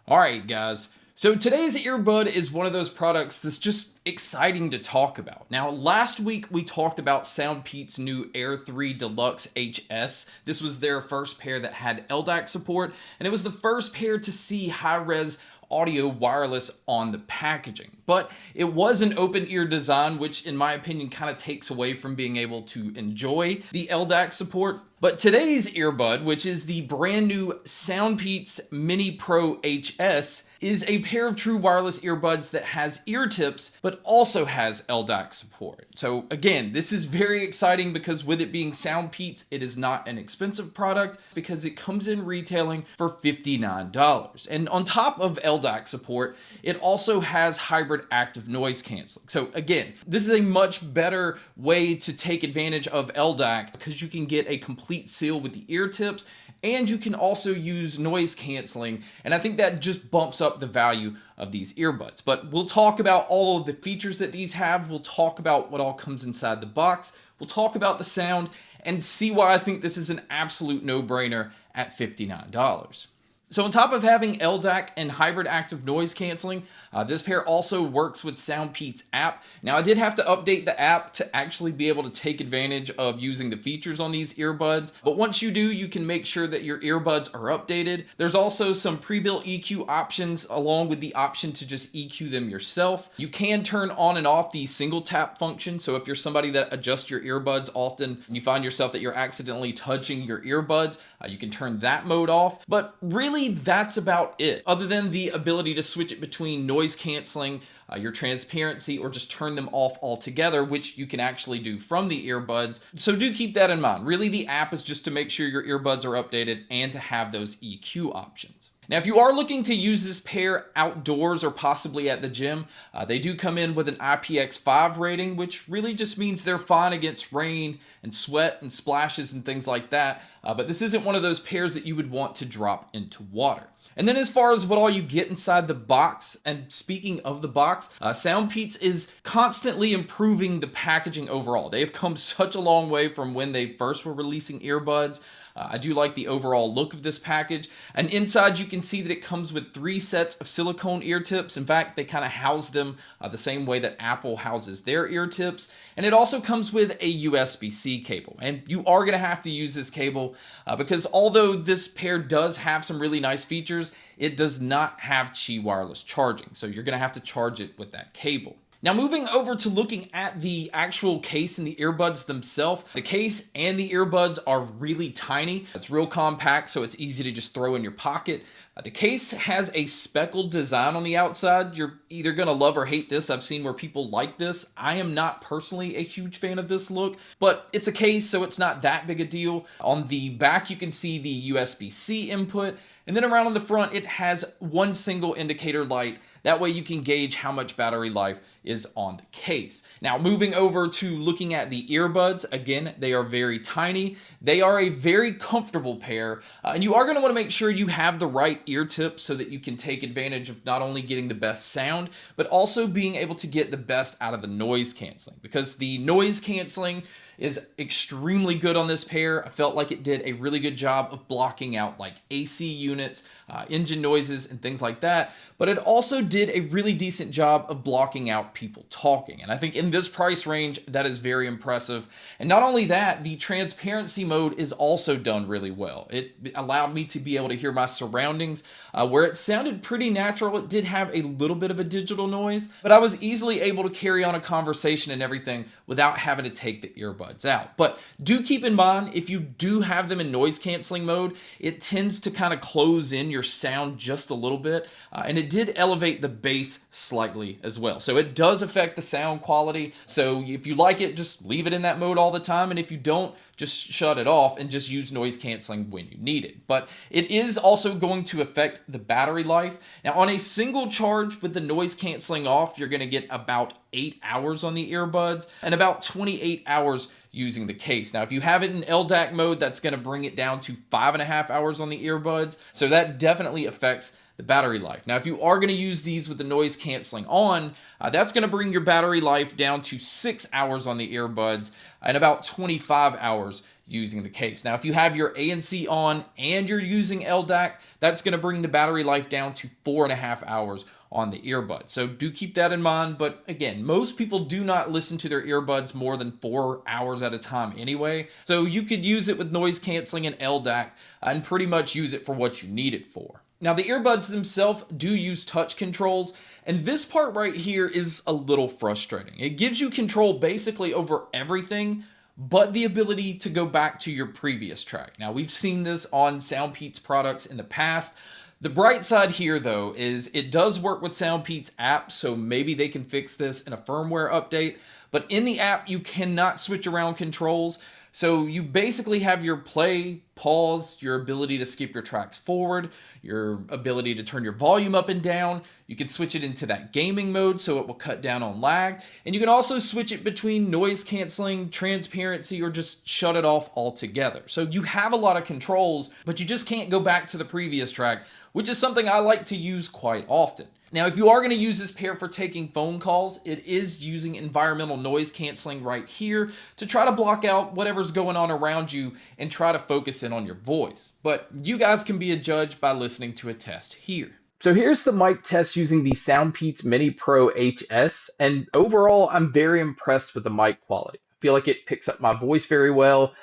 Alright guys, so today's earbud is one of those products that's just exciting to talk about. Now last week we talked about SoundPEATS' new Air 3 Deluxe HS. This was their first pair that had LDAC support, and it was the first pair to see high-res audio wireless on the packaging. But it was an open ear design, which in my opinion kind of takes away from being able to enjoy the LDAC support. But today's earbud, which is the brand new SoundPEATS Mini Pro HS, is a pair of true wireless earbuds that has ear tips, but also has LDAC support. So again, this is very exciting because with it being SoundPEATS, it is not an expensive product because it comes in retailing for $59. And on top of LDAC support, it also has hybrid active noise canceling. So again, this is a much better way to take advantage of LDAC because you can get a complete seal with the ear tips, and you can also use noise canceling, and I think that just bumps up the value of these earbuds. But we'll talk about all of the features that these have, we'll talk about what all comes inside the box, we'll talk about the sound, and see why I think this is an absolute no-brainer at $59. So on top of having LDAC and hybrid active noise canceling, this pair also works with SoundPEATS App. Now I did have to update the app to actually be able to take advantage of using the features on these earbuds. But once you do, you can make sure that your earbuds are updated. There's also some pre-built EQ options along with the option to just EQ them yourself. You can turn on and off the single tap function. So if you're somebody that adjusts your earbuds often and you find yourself that you're accidentally touching your earbuds, you can turn that mode off. But really, that's about it, other than the ability to switch it between noise canceling, your transparency, or just turn them off altogether, which you can actually do from the earbuds. So do keep that in mind. Really, the app is just to make sure your earbuds are updated and to have those EQ options. Now, if you are looking to use this pair outdoors or possibly at the gym, they do come in with an IPX5 rating, which really just means they're fine against rain and sweat and splashes and things like that. But this isn't one of those pairs that you would want to drop into water. And then as far as what all you get inside the box, and speaking of the box, SoundPEATS is constantly improving the packaging overall. They have come such a long way from when they first were releasing earbuds. I do like the overall look of this package. And inside you can see that it comes with 3 sets of silicone ear tips. In fact, they kind of house them the same way that Apple houses their ear tips. And it also comes with a USB-C cable. And you are going to have to use this cable because although this pair does have some really nice features, it does not have Qi wireless charging. So you're going to have to charge it with that cable. Now moving over to looking at the actual case and the earbuds themselves, the case and the earbuds are really tiny. It's real compact, so it's easy to just throw in your pocket. The case has a speckled design on the outside. You're either gonna love or hate this. I've seen where people like this. I am not personally a huge fan of this look, but it's a case, so it's not that big a deal. On the back, you can see the USB-C input, and then around on the front, it has one single indicator light. That way you can gauge how much battery life is on the case. Now moving over to looking at the earbuds, again, they are very tiny. They are a very comfortable pair, and you are going to want to make sure you have the right ear tips so that you can take advantage of not only getting the best sound, but also being able to get the best out of the noise canceling, because the noise canceling is extremely good on this pair. I felt like it did a really good job of blocking out like AC units, engine noises, and things like that. But it also did a really decent job of blocking out people talking. And I think in this price range, that is very impressive. And not only that, the transparency mode is also done really well. It allowed me to be able to hear my surroundings where it sounded pretty natural. It did have a little bit of a digital noise, but I was easily able to carry on a conversation and everything without having to take the earbuds out. But do keep in mind, if you do have them in noise canceling mode, it tends to kind of close in your sound just a little bit, and it did elevate the bass slightly as well. So it does affect the sound quality. So if you like it, just leave it in that mode all the time, and if you don't, just shut it off and just use noise canceling when you need it. But it is also going to affect the battery life. Now on a single charge with the noise canceling off, you're going to get about 8 hours on the earbuds and about 28 hours using the case. Now, if you have it in LDAC mode, that's going to bring it down to 5.5 hours on the earbuds. So that definitely affects the battery life. Now, if you are going to use these with the noise canceling on, that's going to bring your battery life down to 6 hours on the earbuds and about 25 hours using the case. Now, if you have your ANC on and you're using LDAC, that's going to bring the battery life down to 4.5 hours on the earbud. So do keep that in mind. But again, most people do not listen to their earbuds more than 4 hours at a time anyway. So you could use it with noise canceling and LDAC and pretty much use it for what you need it for. Now, the earbuds themselves do use touch controls, and this part right here is a little frustrating. It gives you control basically over everything, but the ability to go back to your previous track. Now, we've seen this on SoundPEATS products in the past. The bright side here, though, is it does work with SoundPEATS App, so maybe they can fix this in a firmware update. But in the app, you cannot switch around controls. So you basically have your play, pause, your ability to skip your tracks forward, your ability to turn your volume up and down. You can switch it into that gaming mode so it will cut down on lag. And you can also switch it between noise canceling, transparency, or just shut it off altogether. So you have a lot of controls, but you just can't go back to the previous track, which is something I like to use quite often. Now, if you are going to use this pair for taking phone calls, it is using environmental noise canceling right here to try to block out whatever's going on around you and try to focus in on your voice. But you guys can be a judge by listening to a test here. So here's the mic test using the SoundPEATS Mini Pro HS, and overall I'm very impressed with the mic quality. I feel like it picks up my voice very well.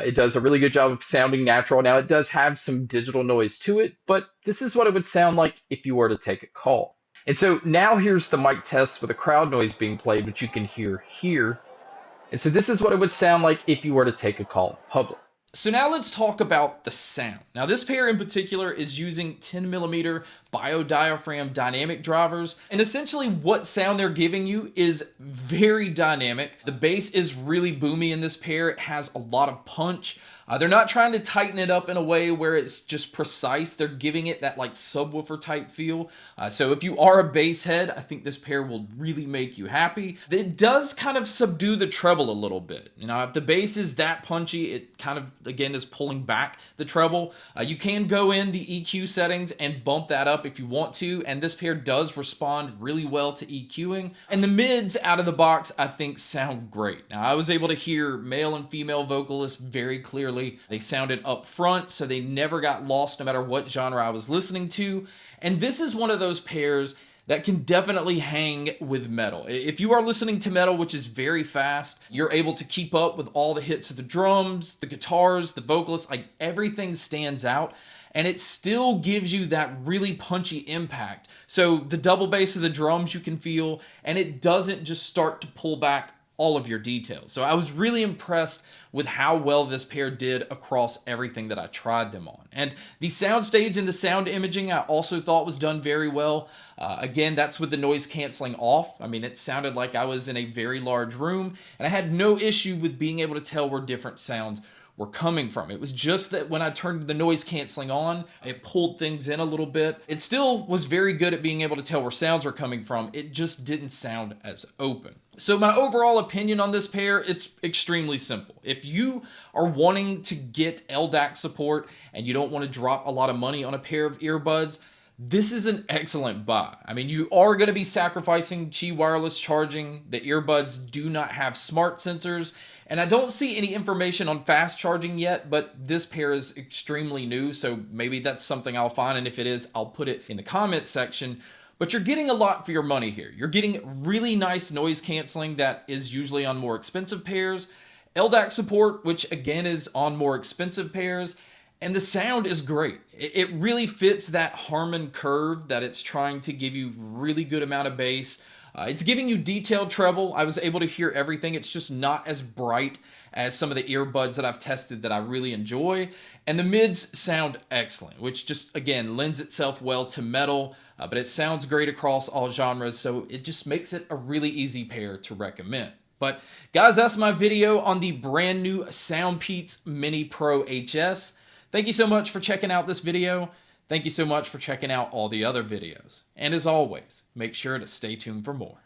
It does a really good job of sounding natural. Now, it does have some digital noise to it, but this is what it would sound like if you were to take a call. And so now here's the mic test with a crowd noise being played, which you can hear here. And so this is what it would sound like if you were to take a call in public. So now let's talk about the sound. Now, this pair in particular is using 10mm biodiaphragm dynamic drivers, and essentially what sound they're giving you is very dynamic. The bass is really boomy in this pair. It has a lot of punch. They're not trying to tighten it up in a way where it's just precise. They're giving it that like subwoofer type feel. So if you are a bass head, I think this pair will really make you happy. It does kind of subdue the treble a little bit. You know, if the bass is that punchy, it kind of, again, is pulling back the treble. You can go in the EQ settings and bump that up if you want to, and this pair does respond really well to EQing. And the mids out of the box, I think, sound great. Now, I was able to hear male and female vocalists very clearly. They sounded up front, so they never got lost no matter what genre I was listening to. And this is one of those pairs that can definitely hang with metal. If you are listening to metal, which is very fast, you're able to keep up with all the hits of the drums, the guitars, the vocalists, like everything stands out. And it still gives you that really punchy impact. So the double bass of the drums you can feel, and it doesn't just start to pull back all of your details. So I was really impressed with how well this pair did across everything that I tried them on. And the soundstage and the sound imaging I also thought was done very well. Again, that's with the noise canceling off. I mean, it sounded like I was in a very large room, and I had no issue with being able to tell where different sounds were coming from. It was just that when I turned the noise canceling on, it pulled things in a little bit. It still was very good at being able to tell where sounds were coming from. It just didn't sound as open. So my overall opinion on this pair, it's extremely simple. If you are wanting to get LDAC support and you don't want to drop a lot of money on a pair of earbuds, this is an excellent buy. I mean, you are going to be sacrificing Qi wireless charging. The earbuds do not have smart sensors, and I don't see any information on fast charging yet, but this pair is extremely new, so maybe that's something I'll find, and if it is, I'll put it in the comments section. But you're getting a lot for your money here. You're getting really nice noise canceling that is usually on more expensive pairs, LDAC support, which again is on more expensive pairs, and the sound is great. It really fits that Harman curve that it's trying to give you really good amount of bass. It's giving you detailed treble. I was able to hear everything. It's just not as bright as some of the earbuds that I've tested that I really enjoy. And the mids sound excellent, which just, again, lends itself well to metal, but it sounds great across all genres, so it just makes it a really easy pair to recommend. But guys, that's my video on the brand new SoundPEATS Mini Pro HS. Thank you so much for checking out this video. Thank you so much for checking out all the other videos. And as always, make sure to stay tuned for more.